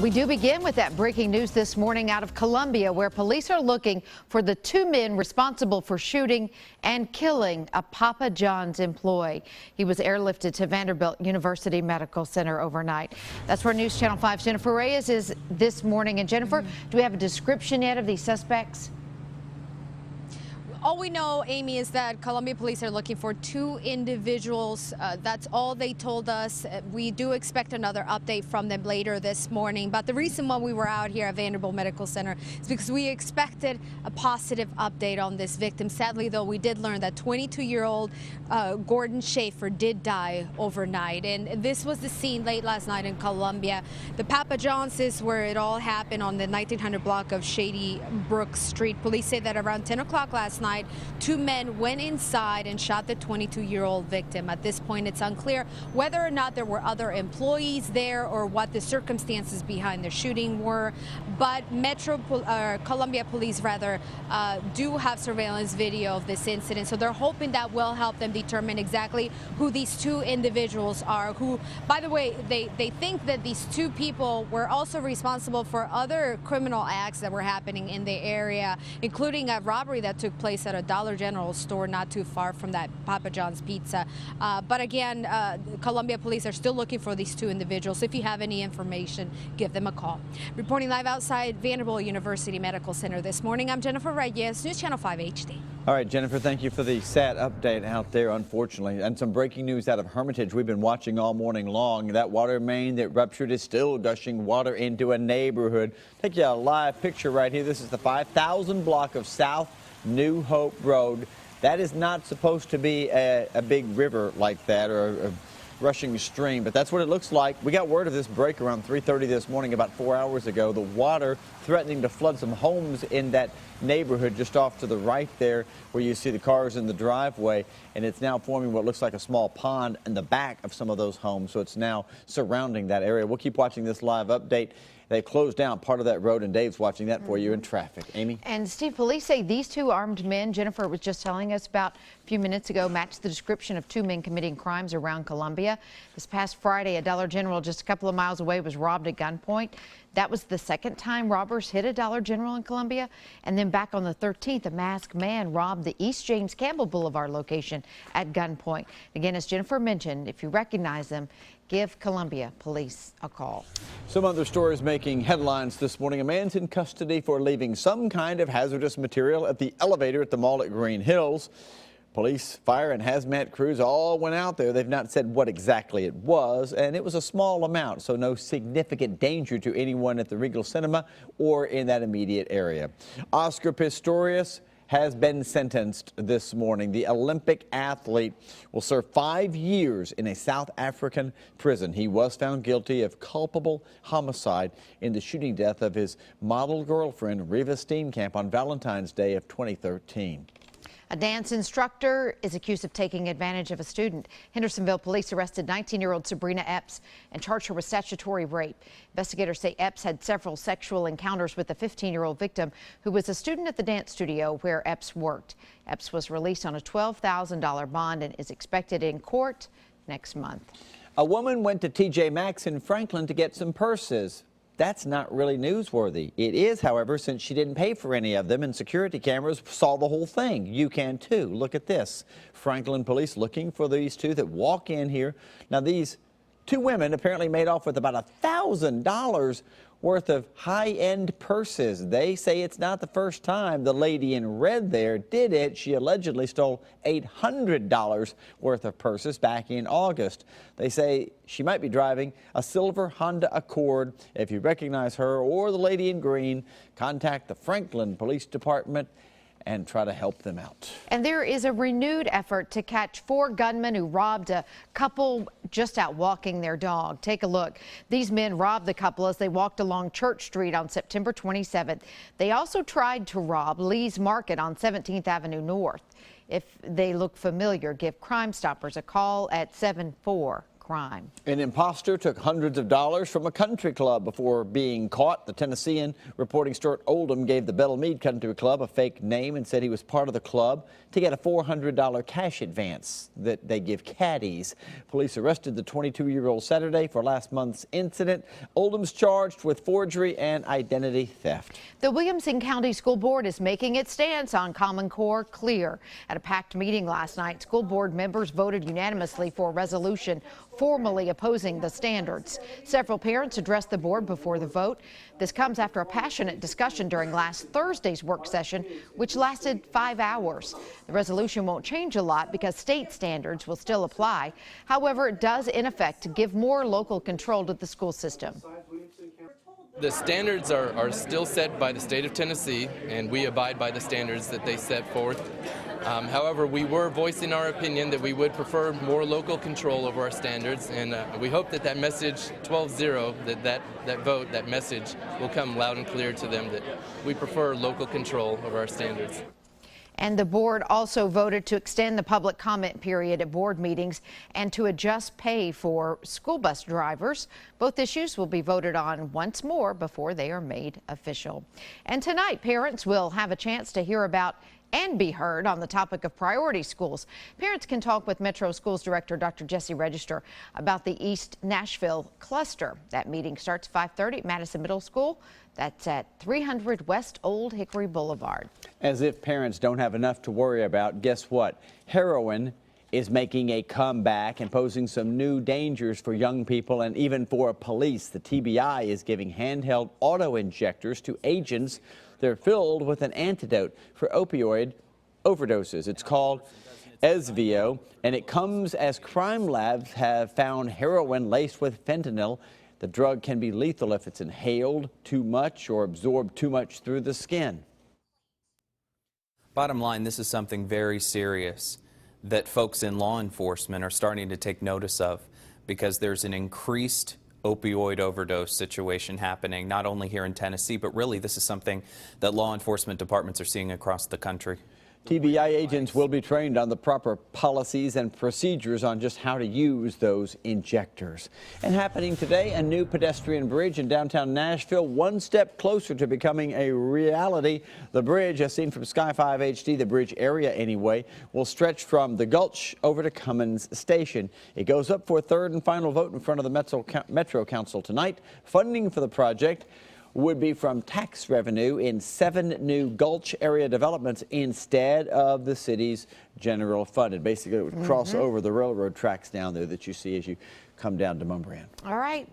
We do begin with that breaking news this morning out of Colombia, where police are looking for the two men responsible for shooting and killing a Papa John's employee. He was airlifted to Vanderbilt University Medical Center overnight. That's where News Channel 5's Jennifer Reyes is this morning. And Jennifer, do we have a description yet of these suspects? All we know, Amy, is that Colombia police are looking for two individuals. That's all they told us. We do expect another update from them later this morning. But the reason why we were out here at Vanderbilt Medical Center is because we expected a positive update on this victim. Sadly, though, we did learn that 22-year-old Gordon Schaefer did die overnight. And this was the scene late last night in Colombia. The Papa John's is where it all happened on the 1900 block of Shady Brook Street. Police say that around 10 o'clock last night, two men went inside and shot the 22-year-old victim. At this point, it's unclear whether or not there were other employees there or what the circumstances behind the shooting were. But Colombia police do have surveillance video of this incident, so they're hoping that will help them determine exactly who these two individuals are, who, by the way, they think that these two people were also responsible for other criminal acts that were happening in the area, including a robbery that took place at a Dollar General store not too far from that Papa John's Pizza. But again, Colombia police are still looking for these two individuals. If you have any information, give them a call. Reporting live outside Vanderbilt University Medical Center this morning, I'm Jennifer Reyes, News Channel 5 HD. All right, Jennifer, thank you for the sad update out there, unfortunately. And some breaking news out of Hermitage we've been watching all morning long. That water main that ruptured is still gushing water into a neighborhood. Take you a live picture right here. This is the 5,000 block of South New Hope Road. That is not supposed to be a big river like that or a rushing stream, but that's what it looks like. We got word of this break around 3:30 this morning, about 4 hours ago. The water threatening to flood some homes in that neighborhood just off to the right there where you see the cars in the driveway, and it's now forming what looks like a small pond in the back of some of those homes, so it's now surrounding that area. We'll keep watching this live update. They closed down part of that road, and Dave's watching that for you in traffic. Amy? And Steve, police say these two armed men Jennifer was just telling us about a few minutes ago match the description of two men committing crimes around Colombia. This past Friday, a Dollar General just a couple of miles away was robbed at gunpoint. That was the second time robbers hit a Dollar General in Colombia. And then back on the 13th, a masked man robbed the East James Campbell Boulevard location at gunpoint. Again, as Jennifer mentioned, if you recognize them, give Columbia police a call. Some other stories making headlines this morning. A man's in custody for leaving some kind of hazardous material at the elevator at the mall at Green Hills. Police, fire, and hazmat crews all went out there. They've not said what exactly it was, and it was a small amount, so no significant danger to anyone at the Regal Cinema or in that immediate area. Oscar Pistorius has been sentenced this morning. The Olympic athlete will serve 5 years in a South African prison. He was found guilty of culpable homicide in the shooting death of his model girlfriend, Riva Steenkamp, on Valentine's Day of 2013. A dance instructor is accused of taking advantage of a student. Hendersonville police arrested 19-year-old Sabrina Epps and charged her with statutory rape. Investigators say Epps had several sexual encounters with the 15-year-old victim, who was a student at the dance studio where Epps worked. Epps was released on a $12,000 bond and is expected in court next month. A woman went to TJ Maxx in Franklin to get some purses. That's not really newsworthy. It is, however, since she didn't pay for any of them and security cameras saw the whole thing. You can too. Look at this. Franklin police looking for these two that walk in here. Now, these two women apparently made off with about $1,000 worth of high-end purses. They say it's not the first time the lady in red there did it. She allegedly stole $800 worth of purses back in August. They say she might be driving a silver Honda Accord. If you recognize her or the lady in green, contact the Franklin Police Department and try to help them out. And there is a renewed effort to catch 4 gunmen who robbed a couple just out walking their dog. Take a look. These men robbed the couple as they walked along Church Street on September 27th. They also tried to rob Lee's Market on 17th Avenue North. If they look familiar, give Crime Stoppers a call at 74 crime. An imposter took hundreds of dollars from a country club before being caught. The Tennessean reporting Stuart Oldham gave the Battle Meade Country Club a fake name and said he was part of the club to get a $400 cash advance that they give caddies. Police arrested the 22-year-old Saturday for last month's incident. Oldham's charged with forgery and identity theft. The Williamson County School Board is making its stance on Common Core clear. At a packed meeting last night, school board members voted unanimously for a resolution formally opposing the standards. Several parents addressed the board before the vote. This comes after a passionate discussion during last Thursday's work session, which lasted 5 hours. The resolution won't change a lot because state standards will still apply. However, it does in effect give more local control to the school system. The standards are still set by the state of Tennessee, and we abide by the standards that they set forth. However, we were voicing our opinion that we would prefer more local control over our standards, and we hope that that message 12-0, that vote, that message will come loud and clear to them that we prefer local control over our standards. And the board also voted to extend the public comment period at board meetings and to adjust pay for school bus drivers. Both issues will be voted on once more before they are made official. And tonight, parents will have a chance to hear about and be heard on the topic of priority schools. Parents can talk with Metro Schools Director Dr. Jesse Register about the East Nashville cluster. That meeting starts 5:30 at Madison Middle School. That's at 300 West Old Hickory Boulevard. As if parents don't have enough to worry about, guess what? Heroin is making a comeback and posing some new dangers for young people and even for police. The TBI is giving handheld auto injectors to agents. They're filled with an antidote for opioid overdoses. It's called Esvio, and it comes as crime labs have found heroin laced with fentanyl. The drug can be lethal if it's inhaled too much or absorbed too much through the skin. Bottom line, this is something very serious that folks in law enforcement are starting to take notice of, because there's an increased opioid overdose situation happening not only here in Tennessee, but really this is something that law enforcement departments are seeing across the country. TBI agents will be trained on the proper policies and procedures on just how to use those injectors. And happening today, a new pedestrian bridge in downtown Nashville, one step closer to becoming a reality. The bridge, as seen from Sky 5 HD, the bridge area anyway, will stretch from the Gulch over to Cummins Station. It goes up for a third and final vote in front of the Metro Council tonight. Funding for the project would be from tax revenue in 7 new Gulch area developments instead of the city's general fund. And basically, it would cross over the railroad tracks down there that you see as you come down to Mumbrian. All right.